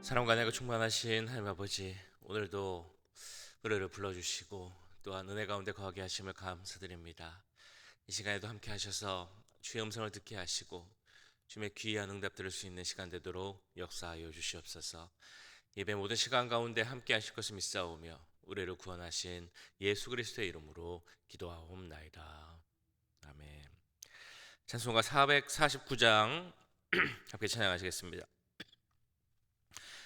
사랑과 은혜가 충만하신 하나님 아버지, 오늘도 노래를 불러주시고 또한 은혜 가운데 거하게 하심을 감사드립니다. 이 시간에도 함께 하셔서 주의 음성을 듣게 하시고 주님의 귀한 응답 들을 수 있는 시간 되도록 역사하여 주시옵소서. 예배 모든 시간 가운데 함께 하실 것을 믿사오며 우리를 구원하신 예수 그리스도의 이름으로 기도하옵나이다. 아멘. 찬송가 449장 함께 찬양하시겠습니다.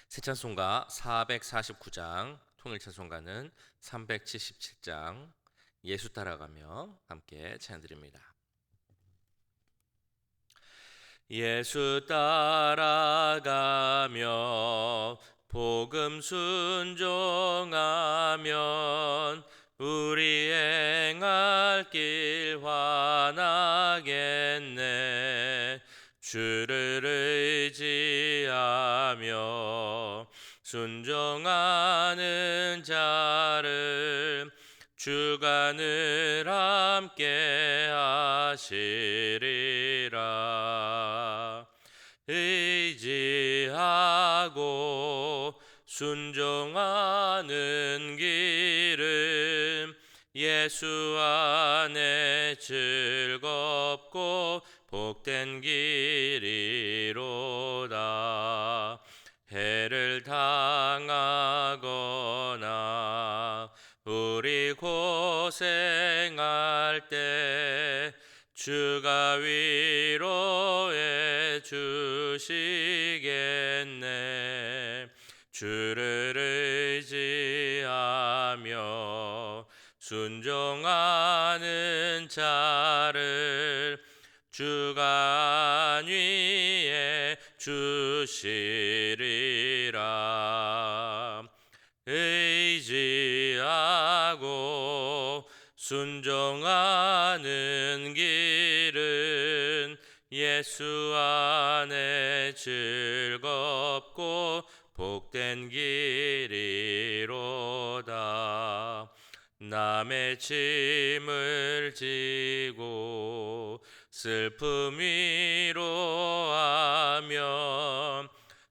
새 찬송가 449장, 통일 찬송가는 377장, 예수 따라가며 함께 찬양드립니다. 예수 따라가며 복음 순종하면 우리 행할 길 환하겠네. 주를 의지하며 순종하는 자를 주가 늘 함께 하시리라. 의지하고 순종하는 길은 예수 안에 즐겁고 복된 길이로다. 해를 당하거나 우리 고생할 때 주가 위로해 주시겠네. 주를 의지하며 순종하는 자를 주가 안위해 주시리라. 의지하고 순종하는 길은 예수 안에 즐겁고 복된 길이로다. 남의 짐을 지고 슬픔 위로하며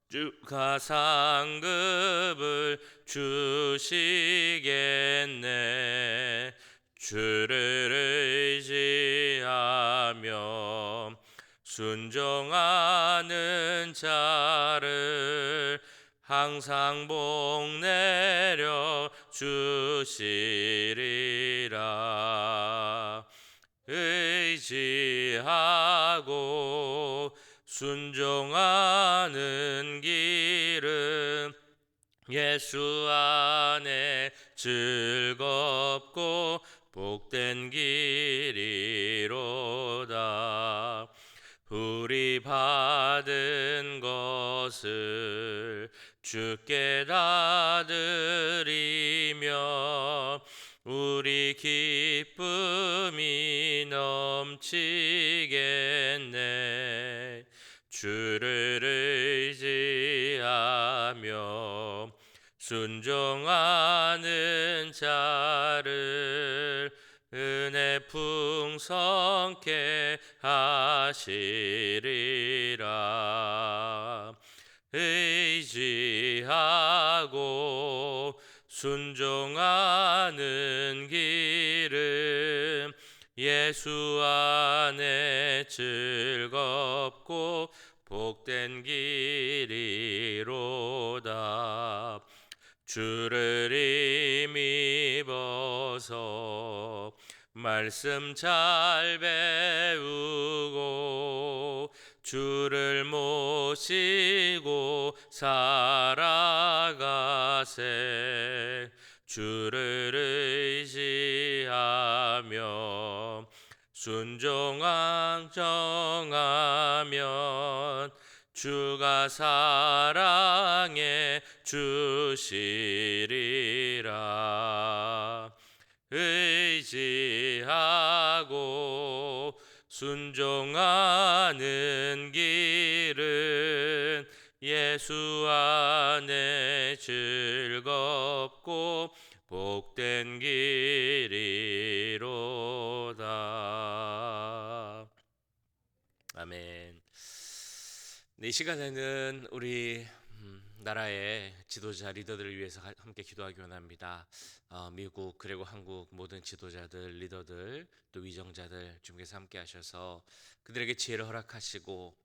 주가 상급을 주시겠네. 주를 의지하며 순종하는 자를 항상 복 내려 주시리라. 의지하고 순종하는 길은 예수 안에 즐겁고 복된 길이로다. 우리 받은 것을 주께 다 드리며 우리 기쁨이 넘치겠네. 주를 의지하며 순종하는 자를 은혜 풍성케 하시리라. 의지하고 순종하는 길은 예수 안에 즐겁고 복된 길이로다. 주를 힘입어서 말씀 잘 배우고 주를 모시고 살아가세. 주를 의지하며 순종하면 주가 사랑해 주시리라. 의지하고 순종하는 길은 예수 안에 즐겁고 복된 길이로다. 아멘. 이 시간에는 우리 나라의 지도자 리더들을 위해서 함께 기도하기 원합니다. 미국 그리고 한국 모든 지도자들, 리더들, 또 위정자들 주님께서 함께 하셔서 그들에게 지혜를 허락하시고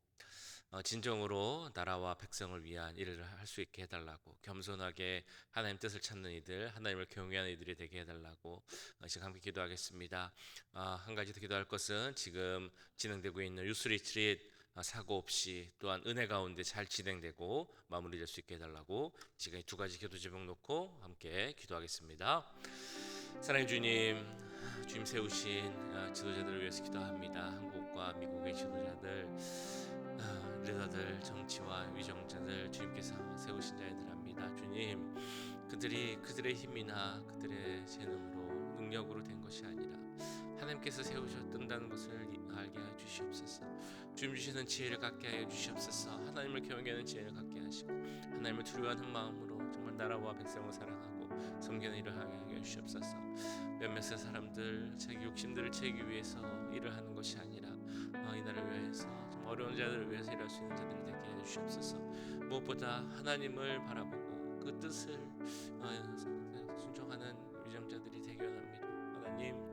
진정으로 나라와 백성을 위한 일을 할 수 있게 해달라고, 겸손하게 하나님 뜻을 찾는 이들, 하나님을 경외하는 이들이 되게 해달라고 지금 함께 기도하겠습니다. 한 가지 더 기도할 것은 지금 진행되고 있는 유스 리트릿 사고 없이 또한 은혜 가운데 잘 진행되고 마무리될 수 있게 해달라고 이 시간에 두 가지 기도 제목 놓고 함께 기도하겠습니다. 사랑의 주님, 주님 세우신 지도자들을 위해서 기도합니다. 한국과 미국의 지도자들, 리더들, 정치와 위정자들 주님께서 세우신 자들합니다. 주님, 그들의 힘이나 그들의 재능으로 능력으로 된 것이 아니라 하나님께서 세우셨다는 것을 알게 해 주시옵소서. 주님 주시는 지혜를 갖게 하여 주시옵소서. 하나님을 경외하는 지혜를 갖게 하시고 하나님을 두려워하는 마음으로 정말 나라와 백성을 사랑하고 섬기는 일을 하게 하여 주시옵소서. 몇몇의 사람들 자기 욕심들을 채우기 위해서 일을 하는 것이 아니라 이 나라를 위해서 좀 어려운 자들을 위해서 일할 수 있는 자들이 되게 해 주시옵소서. 무엇보다 하나님을 바라보고 그 뜻을 순종하는 위정자들이 되게 원합니다. 하나님,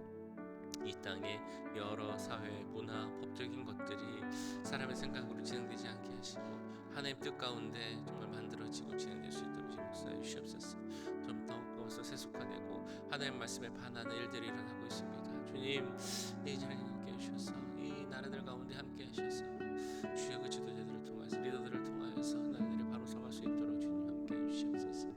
이 땅에 여러 사회, 문화, 법적인 것들이 사람의 생각으로 진행되지 않게 하시고 하나님 뜻 가운데 정말 만들어지고 진행될 수 있도록 역사해 주시옵소서. 좀 더 그것을 세속화되고 하나님 말씀에 반하는 일들이 일어나고 있습니다. 주님, 이 자리에 함께 하셔서 이 나라들 가운데 함께 하셔서 주의 그 지도자들을 통해서, 리더들을 통하여서 나라들이 바로 서갈 수 있도록 주님 함께 해주시옵소서.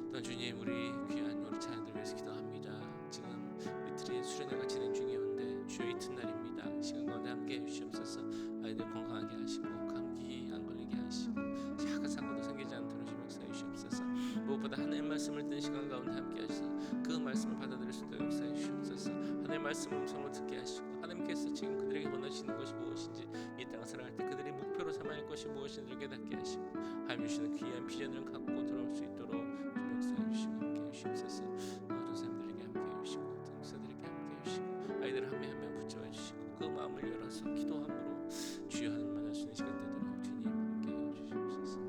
또한 주님, 우리 귀한 우리 자녀들 위해서 기도합니다. 지금 리트릿 수련회가 진행 중이었는데 주여 이튿날입니다. 시간 가운데 함께 해주시옵소서. 아이들 건강하게 하시고 감기 안 걸리게 하시고 작은 사고도 생기지 않도록 주님 역사해 주시옵소서. 무엇보다 하나님 말씀을 듣는 시간 가운데 함께 하셔서 그 말씀을 받아들일 수 있도록 역사해 주시옵소서. 하나님 말씀 음성을 듣게 하시고 하나님께서 지금 그들에게 원하시는 것이 무엇인지, 이 땅을 살아갈 때 그들이 목표로 삼아야 할 것이 무엇인지를 깨닫게 하시고 하나님 주시는 귀한 비전을 갖고 돌아올 수 있도록 주님 역사해 주시고 함께 해주시옵소서. 전사님들에게 함께 해주시고 등사들에게 함께 해주시고 아이들 한 명 한 명 붙잡아 주시고 그 마음을 열어서 기도함으로 주여 하나님 만날 수 있는 시간 되도록 주님 함께 해주시옵소서.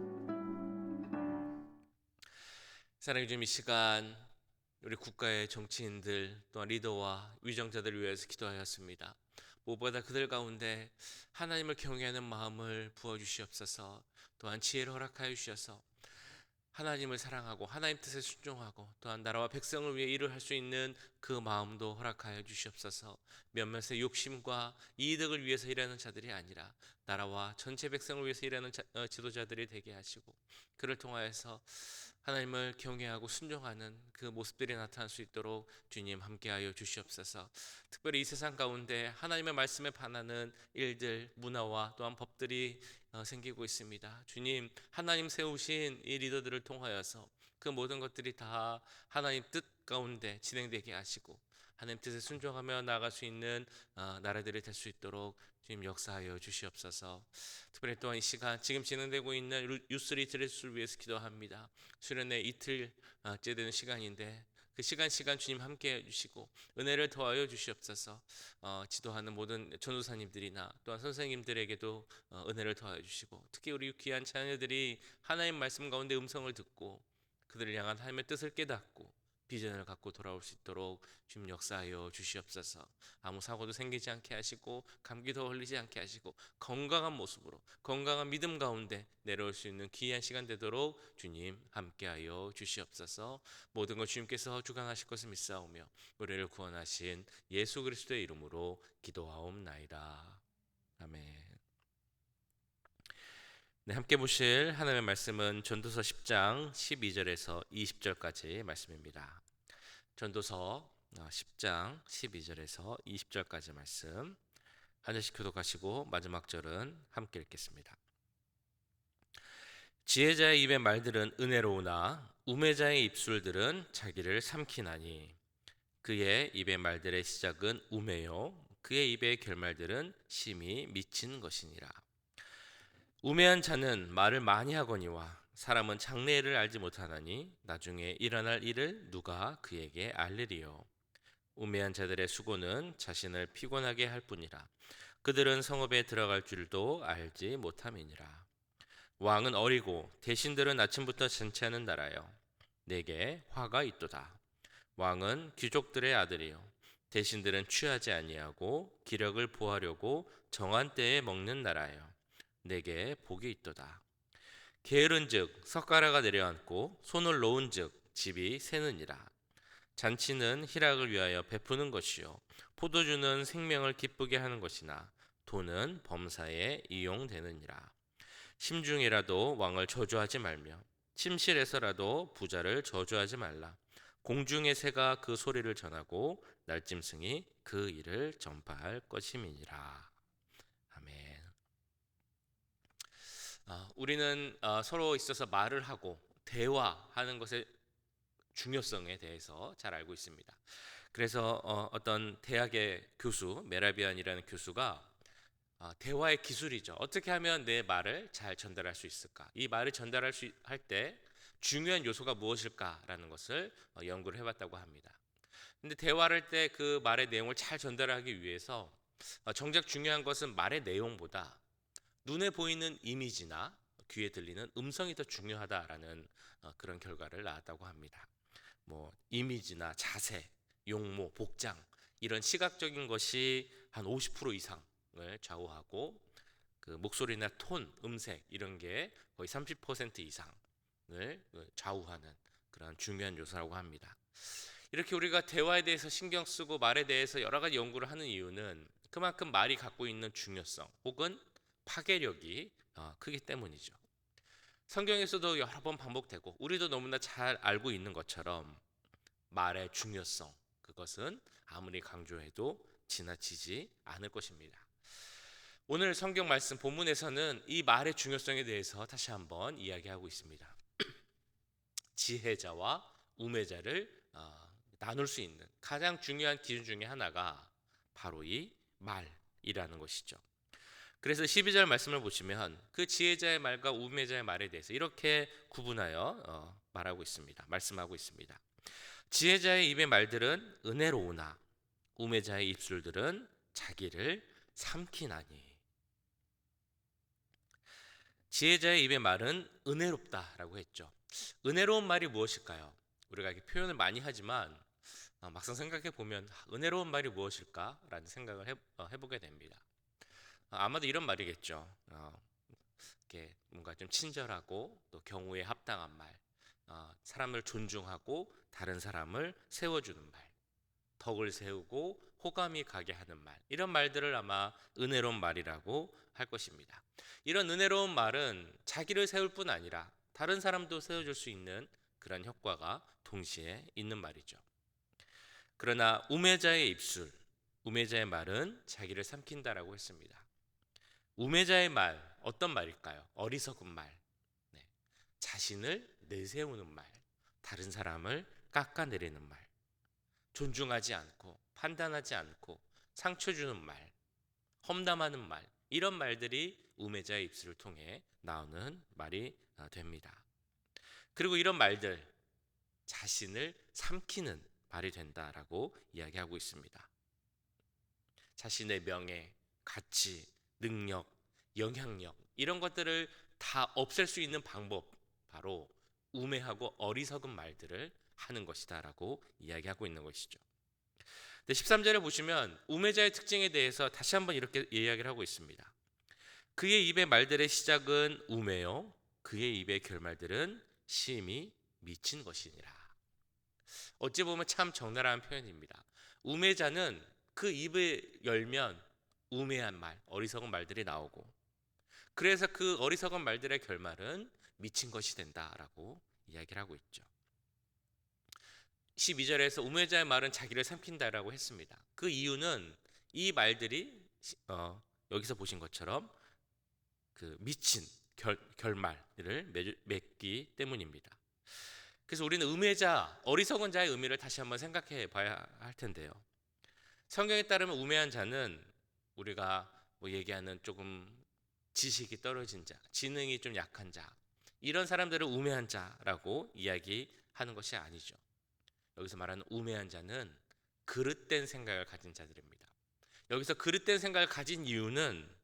사랑해 주님, 이 시간 우리 국가의 정치인들 또한 리더와 위정자들을 위해서 기도하였습니다. 무엇보다 그들 가운데 하나님을 경외하는 마음을 부어주시옵소서. 또한 지혜를 허락하여 주셔서 하나님을 사랑하고 하나님 뜻에 순종하고 또한 나라와 백성을 위해 일을 할 수 있는 그 마음도 허락하여 주시옵소서. 몇몇의 욕심과 이득을 위해서 일하는 자들이 아니라 나라와 전체 백성을 위해서 일하는 지도자들이 되게 하시고 그를 통하여서 하나님을 경외하고 순종하는 그 모습들이 나타날 수 있도록 주님 함께하여 주시옵소서. 특별히 이 세상 가운데 하나님의 말씀에 반하는 일들, 문화와 또한 법들이 생기고 있습니다. 주님, 하나님 세우신 이 리더들을 통하여서 그 모든 것들이 다 하나님 뜻 가운데 진행되게 하시고 하나님 뜻에 순종하며 나아갈 수 있는 나라들이 될 수 있도록 주님 역사하여 주시옵소서. 특별히 또한 이 시간 지금 진행되고 있는 유스 리트릿을 위해서 기도합니다. 수련회 이틀째 되는 시간인데 그 시간 주님 함께 해주시고 은혜를 더하여 주시옵소서. 지도하는 모든 전도사님들이나 또한 선생님들에게도 은혜를 더하여 주시고 특히 우리 귀한 자녀들이 하나님 말씀 가운데 음성을 듣고 그들을 향한 하나님의 뜻을 깨닫고 비전을 갖고 돌아올 수 있도록 주님 역사하여 주시옵소서. 아무 사고도 생기지 않게 하시고 감기도 걸리지 않게 하시고 건강한 모습으로 건강한 믿음 가운데 내려올 수 있는 귀한 시간 되도록 주님 함께하여 주시옵소서. 모든 것 주님께서 주관하실 것을 믿사오며 우리를 구원하신 예수 그리스도의 이름으로 기도하옵나이다. 아멘. 네, 함께 보실 하나님의 말씀은 전도서 10장 12절에서 20절까지 말씀입니다. 전도서 10장 12절에서 20절까지 말씀 한 절씩 교독하시고 마지막 절은 함께 읽겠습니다. 지혜자의 입의 말들은 은혜로우나 우매자의 입술들은 자기를 삼키나니 그의 입의 말들의 시작은 우매요 그의 입의 결말들은 심히 미친 것이니라. 우매한 자는 말을 많이 하거니와 사람은 장래를 알지 못하나니 나중에 일어날 일을 누가 그에게 알리리요. 우매한 자들의 수고는 자신을 피곤하게 할 뿐이라 그들은 성읍에 들어갈 줄도 알지 못함이니라. 왕은 어리고 대신들은 아침부터 전체하는 나라여. 내게 화가 있도다. 왕은 귀족들의 아들이요 대신들은 취하지 아니하고 기력을 보하려고 정한 때에 먹는 나라여. 내게 복이 있도다. 게으른즉 석가래가 내려앉고 손을 놓은즉 집이 새느니라. 잔치는 희락을 위하여 베푸는 것이요 포도주는 생명을 기쁘게 하는 것이나 돈은 범사에 이용되느니라. 심중이라도 왕을 저주하지 말며 침실에서라도 부자를 저주하지 말라. 공중의 새가 그 소리를 전하고 날짐승이 그 일을 전파할 것임이니라. 아멘. 우리는 서로 있어서 말을 하고 대화하는 것의 중요성에 대해서 잘 알고 있습니다. 그래서 어떤 대학의 교수 메라비안이라는 교수가 대화의 기술이죠. 어떻게 하면 내 말을 잘 전달할 수 있을까? 이 말을 전달할 수 할 때 중요한 요소가 무엇일까라는 것을 연구를 해봤다고 합니다. 근데 대화를 할 때 그 말의 내용을 잘 전달하기 위해서 정작 중요한 것은 말의 내용보다 눈에 보이는 이미지나 귀에 들리는 음성이 더 중요하다라는 그런 결과를 낳았다고 합니다. 뭐 이미지나 자세, 용모, 복장 이런 시각적인 것이 한 50% 이상을 좌우하고 그 목소리나 톤, 음색 이런 게 거의 30% 이상을 좌우하는 그런 중요한 요소라고 합니다. 이렇게 우리가 대화에 대해서 신경 쓰고 말에 대해서 여러 가지 연구를 하는 이유는 그만큼 말이 갖고 있는 중요성 혹은 파괴력이 크기 때문이죠. 성경에서도 여러 번 반복되고 우리도 너무나 잘 알고 있는 것처럼 말의 중요성 그것은 아무리 강조해도 지나치지 않을 것입니다. 오늘 성경 말씀 본문에서는 이 말의 중요성에 대해서 다시 한번 이야기하고 있습니다. 지혜자와 우매자를 나눌 수 있는 가장 중요한 기준 중에 하나가 바로 이 말이라는 것이죠. 그래서 12절 말씀을 보시면 그 지혜자의 말과 우매자의 말에 대해서 이렇게 구분하여 말하고 있습니다. 말씀하고 있습니다. 지혜자의 입의 말들은 은혜로우나 우매자의 입술들은 자기를 삼키나니. 지혜자의 입의 말은 은혜롭다라고 했죠. 은혜로운 말이 무엇일까요? 우리가 이렇게 표현을 많이 하지만 막상 생각해 보면 은혜로운 말이 무엇일까라는 생각을 해보게 됩니다. 아마도 이런 말이겠죠. 이렇게 뭔가 좀 친절하고 또 경우에 합당한 말, 사람을 존중하고 다른 사람을 세워주는 말, 덕을 세우고 호감이 가게 하는 말, 이런 말들을 아마 은혜로운 말이라고 할 것입니다. 이런 은혜로운 말은 자기를 세울 뿐 아니라 다른 사람도 세워줄 수 있는 그런 효과가 동시에 있는 말이죠. 그러나 우매자의 입술, 우매자의 말은 자기를 삼킨다라고 했습니다. 우매자의 말, 어떤 말일까요? 어리석은 말, 네. 자신을 내세우는 말, 다른 사람을 깎아내리는 말, 존중하지 않고 판단하지 않고 상처 주는 말, 험담하는 말, 이런 말들이 우매자의 입술을 통해 나오는 말이 됩니다. 그리고 이런 말들 자신을 삼키는 말이 된다라고 이야기하고 있습니다. 자신의 명예, 가치, 능력, 영향력 이런 것들을 다 없앨 수 있는 방법 바로 우매하고 어리석은 말들을 하는 것이다라고 이야기하고 있는 것이죠. 13절에 보시면 우매자의 특징에 대해서 다시 한번 이렇게 이야기를 하고 있습니다. 그의 입의 말들의 시작은 우매요 그의 입의 결말들은 심히 미친 것이니라. 어찌 보면 참 적나라한 표현입니다. 우매자는 그 입을 열면 우매한 말, 어리석은 말들이 나오고 그래서 그 어리석은 말들의 결말은 미친 것이 된다라고 이야기를 하고 있죠. 12절에서 우매자의 말은 자기를 삼킨다라고 했습니다. 그 이유는 이 말들이 여기서 보신 것처럼 그 미친 결말을 맺기 때문입니다. 그래서 우리는 우매자, 어리석은 자의 의미를 다시 한번 생각해 봐야 할 텐데요. 성경에 따르면 우매한 자는 우리가 뭐 얘기하는 조금 지식이 떨어진 자, 지능이 좀 약한 자, 이런 사람들을 우매한 자라고 이야기하는 것이 아니죠. 여기서 말하는 우매한 자는 그릇된 생각을 가진 자들입니다. 여기서 그릇된 생각을 가진 이유는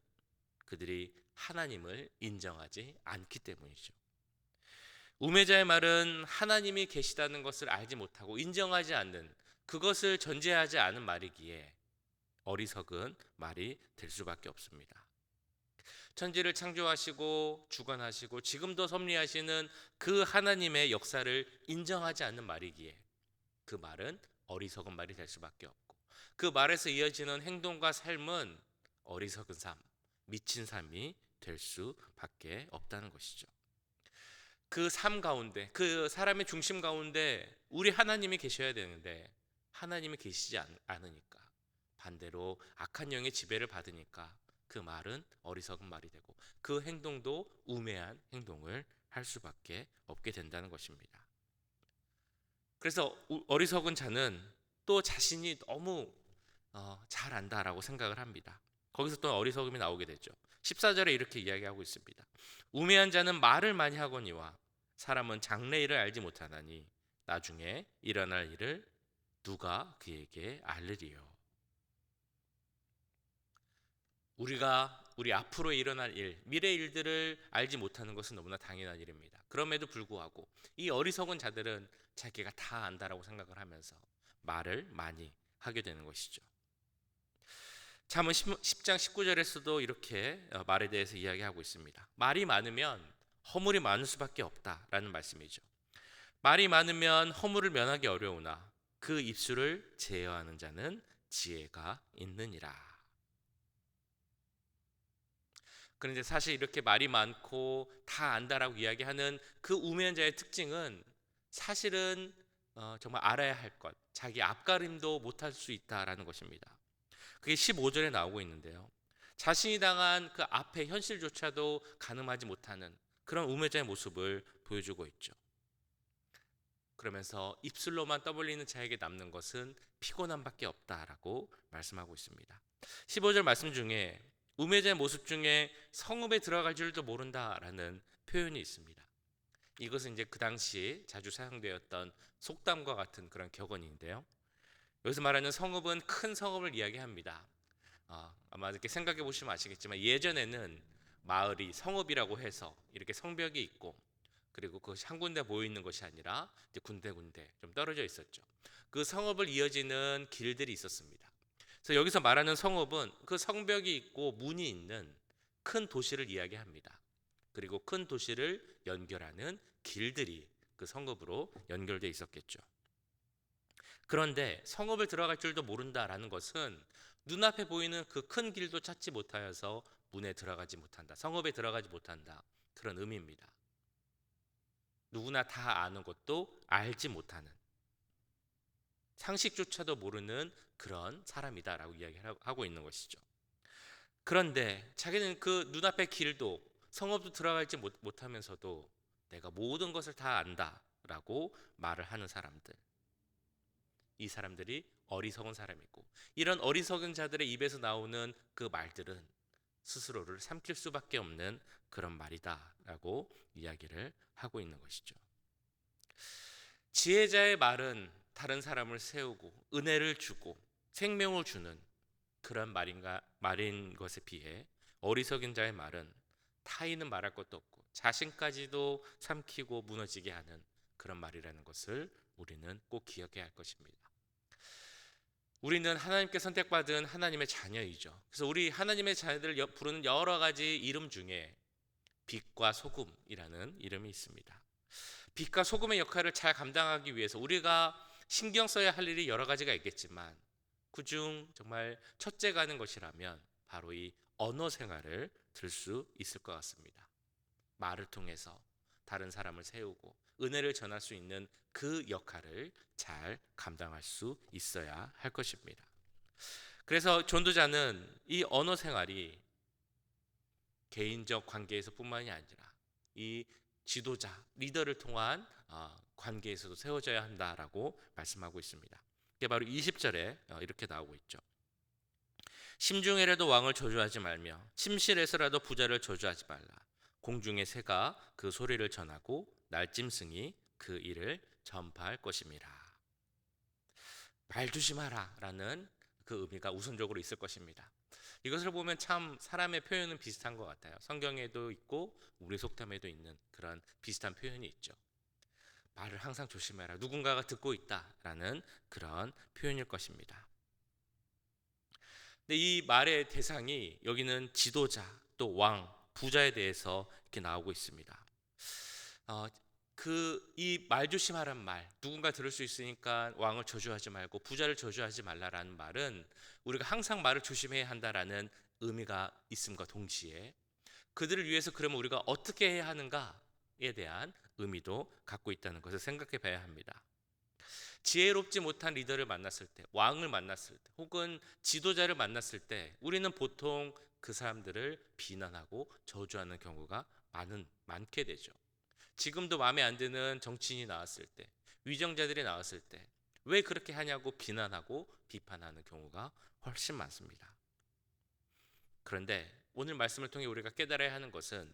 그들이 하나님을 인정하지 않기 때문이죠. 우매자의 말은 하나님이 계시다는 것을 알지 못하고 인정하지 않는, 그것을 전제하지 않은 말이기에 어리석은 말이 될 수밖에 없습니다. 천지를 창조하시고 주관하시고 지금도 섭리하시는 그 하나님의 역사를 인정하지 않는 말이기에 그 말은 어리석은 말이 될 수밖에 없고, 그 말에서 이어지는 행동과 삶은 어리석은 삶, 미친 삶이 될 수밖에 없다는 것이죠. 그 삶 가운데, 그 사람의 중심 가운데 우리 하나님이 계셔야 되는데 하나님이 계시지 않으니까, 반대로 악한 영의 지배를 받으니까 그 말은 어리석은 말이 되고 그 행동도 우매한 행동을 할 수밖에 없게 된다는 것입니다. 그래서 어리석은 자는 또 자신이 너무 잘 안다라고 생각을 합니다. 거기서 또 어리석음이 나오게 되죠. 14절에 이렇게 이야기하고 있습니다. 우매한 자는 말을 많이 하거니와 사람은 장래일을 알지 못하나니 나중에 일어날 일을 누가 그에게 알리리요. 우리 앞으로 일어날 일, 미래 일들을 알지 못하는 것은 너무나 당연한 일입니다. 그럼에도 불구하고 이 어리석은 자들은 자기가 다 안다라고 생각을 하면서 말을 많이 하게 되는 것이죠. 잠언 10장 19절에서도 이렇게 말에 대해서 이야기하고 있습니다. 말이 많으면 허물이 많을 수밖에 없다라는 말씀이죠. 말이 많으면 허물을 면하기 어려우나 그 입술을 제어하는 자는 지혜가 있느니라. 그런데 사실 이렇게 말이 많고 다 안다라고 이야기하는 그 우매한 자의 특징은 사실은 정말 알아야 할 것, 자기 앞가림도 못할 수 있다라는 것입니다. 그게 15절에 나오고 있는데요. 자신이 당한 그 앞에 현실조차도 가늠하지 못하는 그런 우매자의 모습을 보여주고 있죠. 그러면서 입술로만 떠벌리는 자에게 남는 것은 피곤함밖에 없다라고 말씀하고 있습니다. 15절 말씀 중에 우매자의 모습 중에 성읍에 들어갈 줄도 모른다라는 표현이 있습니다. 이것은 이제 그 당시 자주 사용되었던 속담과 같은 그런 격언인데요. 여기서 말하는 성읍은 큰 성읍을 이야기합니다. 아마 이렇게 생각해 보시면 아시겠지만 예전에는 마을이 성읍이라고 해서 이렇게 성벽이 있고, 그리고 그것이 한 군데 모여 있는 것이 아니라 이제 군데군데 좀 떨어져 있었죠. 그 성읍을 이어지는 길들이 있었습니다. 그래서 여기서 말하는 성읍은 그 성벽이 있고 문이 있는 큰 도시를 이야기합니다. 그리고 큰 도시를 연결하는 길들이 그 성읍으로 연결되어 있었겠죠. 그런데 성읍을 들어갈 줄도 모른다라는 것은 눈앞에 보이는 그 큰 길도 찾지 못하여서 문에 들어가지 못한다, 성읍에 들어가지 못한다, 그런 의미입니다. 누구나 다 아는 것도 알지 못하는, 상식조차도 모르는 그런 사람이다라고 이야기하고 있는 것이죠. 그런데 자기는 그 눈앞의 길도 성읍도 들어갈지 못하면서도 내가 모든 것을 다 안다라고 말을 하는 사람들, 이 사람들이 어리석은 사람이고, 이런 어리석은 자들의 입에서 나오는 그 말들은 스스로를 삼킬 수밖에 없는 그런 말이다라고 이야기를 하고 있는 것이죠. 지혜자의 말은 다른 사람을 세우고 은혜를 주고 생명을 주는 그런 말인 것에 비해 어리석은 자의 말은 타인은 말할 것도 없고 자신까지도 삼키고 무너지게 하는 그런 말이라는 것을 우리는 꼭 기억해야 할 것입니다. 우리는 하나님께 선택받은 하나님의 자녀이죠. 그래서 우리 하나님의 자녀들을 부르는 여러 가지 이름 중에 빛과 소금이라는 이름이 있습니다. 빛과 소금의 역할을 잘 감당하기 위해서 우리가 신경 써야 할 일이 여러 가지가 있겠지만, 그중 정말 첫째가 하는 것이라면 바로 이 언어 생활을 들 수 있을 것 같습니다. 말을 통해서 다른 사람을 세우고 은혜를 전할 수 있는 그 역할을 잘 감당할 수 있어야 할 것입니다. 그래서 전도자는 이 언어 생활이 개인적 관계에서 뿐만이 아니라 이 지도자, 리더를 통한 관계에서도 세워져야 한다라고 말씀하고 있습니다. 이게 바로 20절에 이렇게 나오고 있죠. 심중에라도 왕을 저주하지 말며 침실에서라도 부자를 저주하지 말라. 공중의 새가 그 소리를 전하고 날짐승이 그 일을 전파할 것임이라. 말 조심하라 라는 그 의미가 우선적으로 있을 것입니다. 이것을 보면 참 사람의 표현은 비슷한 것 같아요. 성경에도 있고 우리 속담에도 있는 그런 비슷한 표현이 있죠. 말을 항상 조심해라. 누군가가 듣고 있다라는 그런 표현일 것입니다. 근데 이 말의 대상이 여기는 지도자, 또 왕, 부자에 대해서 이렇게 나오고 있습니다. 이 말 조심하란 말, 누군가 들을 수 있으니까 왕을 저주하지 말고 부자를 저주하지 말라라는 말은 우리가 항상 말을 조심해야 한다라는 의미가 있음과 동시에 그들을 위해서 그러면 우리가 어떻게 해야 하는가에 대한 의미도 갖고 있다는 것을 생각해 봐야 합니다. 지혜롭지 못한 리더를 만났을 때, 왕을 만났을 때, 혹은 지도자를 만났을 때 우리는 보통 그 사람들을 비난하고 저주하는 경우가 많게 되죠. 지금도 마음에 안 드는 정치인이 나왔을 때, 위정자들이 나왔을 때 왜 그렇게 하냐고 비난하고 비판하는 경우가 훨씬 많습니다. 그런데 오늘 말씀을 통해 우리가 깨달아야 하는 것은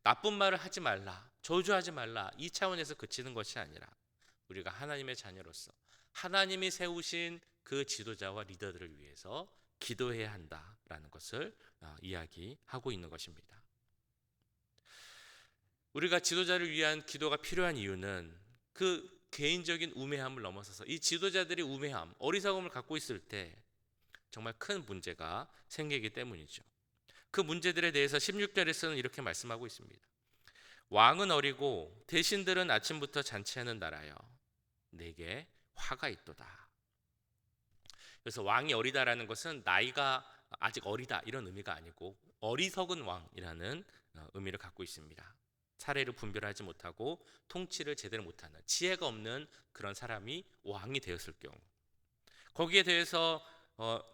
나쁜 말을 하지 말라, 저주하지 말라 이 차원에서 그치는 것이 아니라 우리가 하나님의 자녀로서 하나님이 세우신 그 지도자와 리더들을 위해서 기도해야 한다라는 것을 이야기하고 있는 것입니다. 우리가 지도자를 위한 기도가 필요한 이유는 그 개인적인 우매함을 넘어서서 이 지도자들이 우매함, 어리석음을 갖고 있을 때 정말 큰 문제가 생기기 때문이죠. 그 문제들에 대해서 16절에서는 이렇게 말씀하고 있습니다. 왕은 어리고 대신들은 아침부터 잔치하는 나라여 내게 화가 있도다. 그래서 왕이 어리다라는 것은 나이가 아직 어리다 이런 의미가 아니고 어리석은 왕이라는 의미를 갖고 있습니다. 사례를 분별하지 못하고 통치를 제대로 못하는 지혜가 없는 그런 사람이 왕이 되었을 경우, 거기에 대해서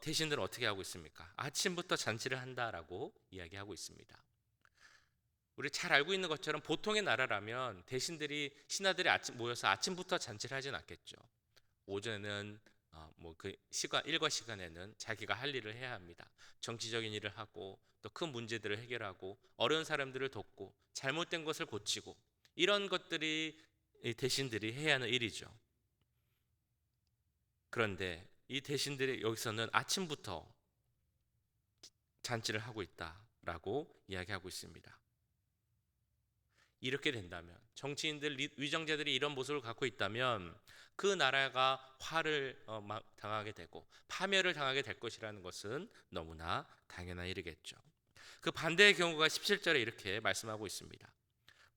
대신들은 어떻게 하고 있습니까? 아침부터 잔치를 한다라고 이야기하고 있습니다. 우리 잘 알고 있는 것처럼 보통의 나라라면 대신들이 신하들이 모여서 아침부터 잔치를 하진 않겠죠. 오전에는 그 일과 시간에는 자기가 할 일을 해야 합니다. 정치적인 일을 하고 또 큰 문제들을 해결하고 어려운 사람들을 돕고 잘못된 것을 고치고 이런 것들이 이 대신들이 해야 하는 일이죠. 그런데 이 대신들이 여기서는 아침부터 잔치를 하고 있다라고 이야기하고 있습니다. 이렇게 된다면 정치인들, 위정자들이 이런 모습을 갖고 있다면 그 나라가 화를 당하게 되고 파멸을 당하게 될 것이라는 것은 너무나 당연한 일이겠죠. 그 반대의 경우가 17절에 이렇게 말씀하고 있습니다.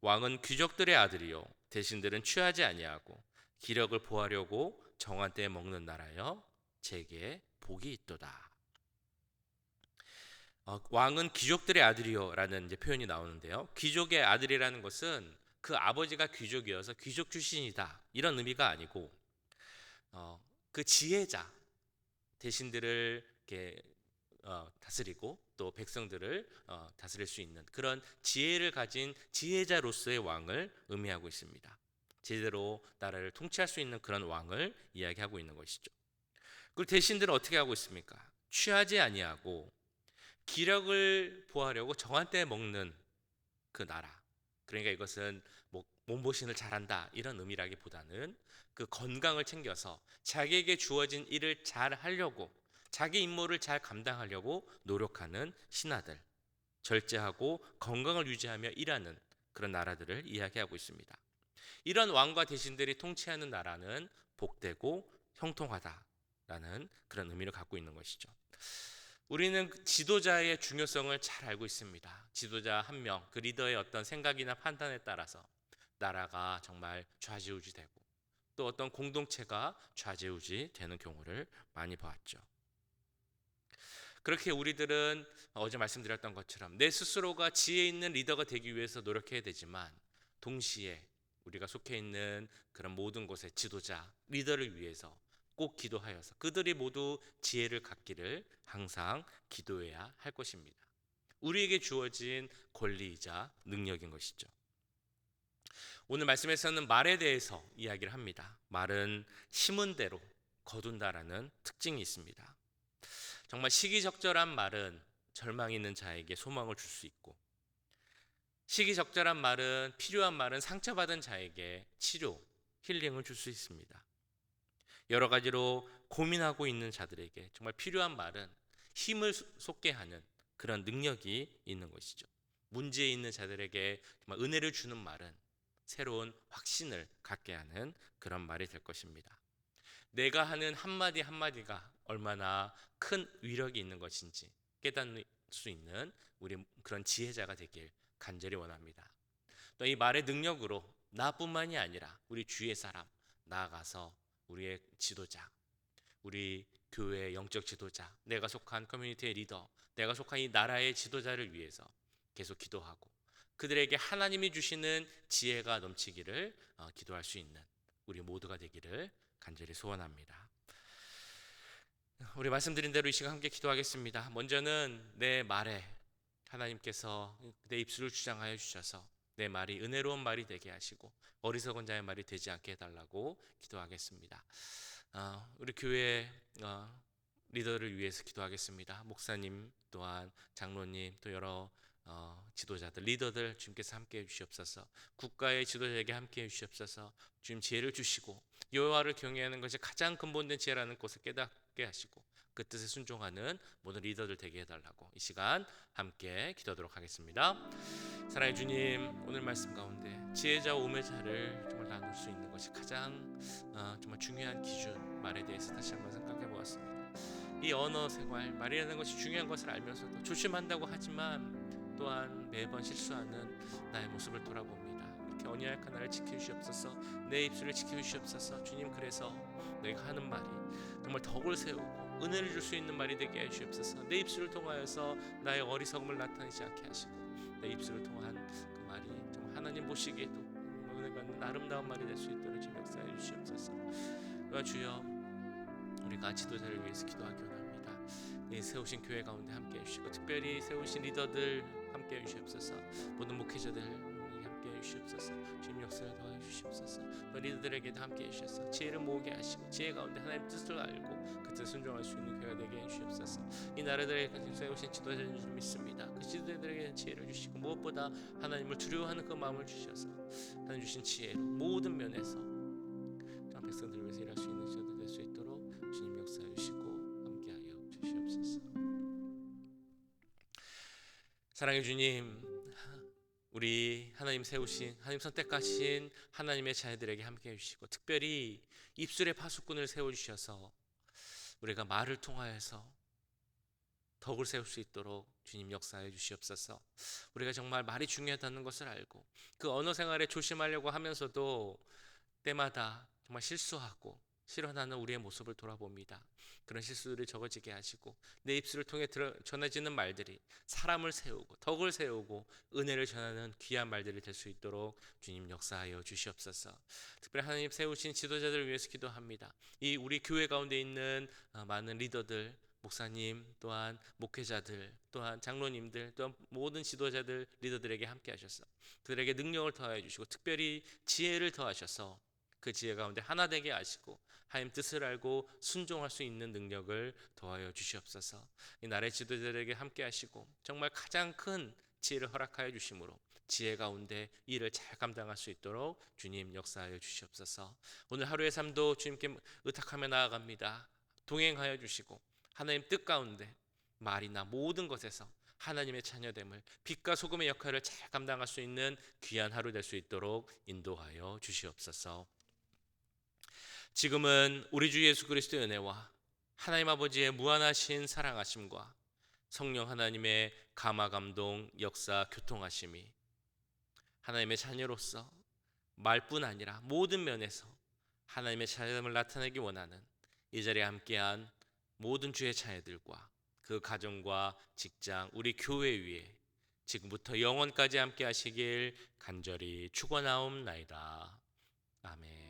왕은 귀족들의 아들이요 대신들은 취하지 아니하고 기력을 보하려고 정한 때에 먹는 나라여 제게 복이 있도다. 왕은 귀족들의 아들이요라는 이제 표현이 나오는데요. 귀족의 아들이라는 것은 그 아버지가 귀족이어서 귀족 출신이다 이런 의미가 아니고 그 지혜자, 대신들을 이렇게 다스리고 또 백성들을 다스릴 수 있는 그런 지혜를 가진 지혜자로서의 왕을 의미하고 있습니다. 제대로 나라를 통치할 수 있는 그런 왕을 이야기하고 있는 것이죠. 그리고 대신들은 어떻게 하고 있습니까? 취하지 아니하고 기력을 보하려고 정한 때에 먹는 그 나라. 그러니까 이것은 몸보신을 잘한다 이런 의미라기보다는 그 건강을 챙겨서 자기에게 주어진 일을 잘 하려고 자기 임무를 잘 감당하려고 노력하는 신하들, 절제하고 건강을 유지하며 일하는 그런 나라들을 이야기하고 있습니다. 이런 왕과 대신들이 통치하는 나라는 복되고 형통하다라는 그런 의미를 갖고 있는 것이죠. 우리는 지도자의 중요성을 잘 알고 있습니다. 지도자 한 명, 그 리더의 어떤 생각이나 판단에 따라서 나라가 정말 좌지우지되고 또 어떤 공동체가 좌지우지되는 경우를 많이 보았죠. 그렇게 우리들은 어제 말씀드렸던 것처럼 내 스스로가 지혜 있는 리더가 되기 위해서 노력해야 되지만 동시에 우리가 속해 있는 그런 모든 곳의 지도자, 리더를 위해서 꼭 기도하여서 그들이 모두 지혜를 갖기를 항상 기도해야 할 것입니다. 우리에게 주어진 권리이자 능력인 것이죠. 오늘 말씀에서는 말에 대해서 이야기를 합니다. 말은 심은 대로 거둔다라는 특징이 있습니다. 정말 시기적절한 말은 절망 있는 자에게 소망을 줄 수 있고 시기적절한 말은 필요한 말은 상처받은 자에게 치료, 힐링을 줄 수 있습니다. 여러 가지로 고민하고 있는 자들에게 정말 필요한 말은 힘을 솟게 하는 그런 능력이 있는 것이죠. 문제에 있는 자들에게 정말 은혜를 주는 말은 새로운 확신을 갖게 하는 그런 말이 될 것입니다. 내가 하는 한마디 한마디가 얼마나 큰 위력이 있는 것인지 깨닫는 수 있는 우리 그런 지혜자가 되길 간절히 원합니다. 또 이 말의 능력으로 나뿐만이 아니라 우리 주위의 사람, 나아가서 우리의 지도자, 우리 교회의 영적 지도자, 내가 속한 커뮤니티의 리더, 내가 속한 이 나라의 지도자를 위해서 계속 기도하고 그들에게 하나님이 주시는 지혜가 넘치기를 기도할 수 있는 우리 모두가 되기를 간절히 소원합니다. 우리 말씀드린 대로 이 시간 함께 기도하겠습니다. 먼저는 내 말에 하나님께서 내 입술을 주장하여 주셔서 내 말이 은혜로운 말이 되게 하시고 어리석은 자의 말이 되지 않게 해달라고 기도하겠습니다. 우리 교회 리더를 위해서 기도하겠습니다. 목사님 또한 장로님 또 여러 지도자들 리더들 주님께서 함께해 주시옵소서. 국가의 지도자에게 함께해 주시옵소서. 주님 지혜를 주시고 여호와를 경외하는 것이 가장 근본된 지혜라는 것을 깨닫게 하시고 그 뜻에 순종하는 모든 리더들 되게 해달라고 이 시간 함께 기도하도록 하겠습니다. 사랑의 주님, 오늘 말씀 가운데 지혜자와 우매자를 정말 나눌 수 있는 것이 가장 정말 중요한 기준 말에 대해서 다시 한번 생각해 보았습니다. 이 언어 생활, 말이라는 것이 중요한 것을 알면서도 조심한다고 하지만 또한 매번 실수하는 나의 모습을 돌아봅니다. 이렇게 언약한 나를 지켜주시옵소서. 내 입술을 지켜주시옵소서. 주님, 그래서 너희가 하는 말이 정말 덕을 세우고 은혜를 줄 수 있는 말이 되게 해주시옵소서. 내 입술을 통하여서 나의 어리석음을 나타내지 않게 하시고 내 입술을 통한 그 말이 정말 하나님 보시기에도 은혜 받는 아름다운 말이 될 수 있도록 주님 역사해 주시옵소서. 주여, 우리가 지도자를 위해서 기도하기 원합니다. 이 세우신 교회 가운데 함께 해주시고 특별히 세우신 리더들 함께 해주시옵소서. 모든 목회자들 함께 해주시옵소서. 주님 역사를 도와주시옵소서. 또 리더들에게도 함께 해주셔서 지혜를 모으게 하시고 지혜 가운데 하나님 뜻을 알고 그 뜻에 순종할 수 있는 교회가 되게 해주시옵소서. 이 나라들에 세우신 지도자인 줄 믿습니다. 그 지도자들에게 지혜를 주시고 무엇보다 하나님을 두려워하는 그 마음을 주셔서 하나님 주신 지혜로 모든 면에서 백성들을 위해서 일할 수 있는 지도자 될 수 있도록 주님 역사해 주시고 함께하여 주시옵소서. 사랑의 주님, 우리 하나님 세우신 하나님 선택하신 하나님의 자녀들에게 함께해 주시고 특별히 입술의 파수꾼을 세워주셔서 우리가 말을 통하여서 덕을 세울 수 있도록 주님 역사해 주시옵소서. 우리가 정말 말이 중요하다는 것을 알고 그 언어 생활에 조심하려고 하면서도 때마다 정말 실수하고 실현하는 우리의 모습을 돌아봅니다. 그런 실수들이 적어지게 하시고 내 입술을 통해 전해지는 말들이 사람을 세우고 덕을 세우고 은혜를 전하는 귀한 말들이 될 수 있도록 주님 역사하여 주시옵소서. 특별히 하나님 세우신 지도자들을 위해서 기도합니다. 이 우리 교회 가운데 있는 많은 리더들, 목사님 또한 목회자들 또한 장로님들 또한 모든 지도자들 리더들에게 함께 하셔서 그들에게 능력을 더하여 주시고 특별히 지혜를 더하셔서 그 지혜 가운데 하나 되게 하시고 하나님 뜻을 알고 순종할 수 있는 능력을 더하여 주시옵소서. 이 나라의 지도자들에게 함께 하시고 정말 가장 큰 지혜를 허락하여 주심으로 지혜 가운데 일을 잘 감당할 수 있도록 주님 역사하여 주시옵소서. 오늘 하루의 삶도 주님께 의탁하며 나아갑니다. 동행하여 주시고 하나님 뜻 가운데 말이나 모든 것에서 하나님의 자녀됨을 빛과 소금의 역할을 잘 감당할 수 있는 귀한 하루 될 수 있도록 인도하여 주시옵소서. 지금은 우리 주 예수 그리스도의 은혜와 하나님 아버지의 무한하신 사랑하심과 성령 하나님의 감화 감동 역사 교통하심이 하나님의 자녀로서 말뿐 아니라 모든 면에서 하나님의 자녀됨을 나타내기 원하는 이 자리에 함께한 모든 주의 자녀들과 그 가정과 직장 우리 교회 위에 지금부터 영원까지 함께 하시길 간절히 축원하옵나이다. 아멘.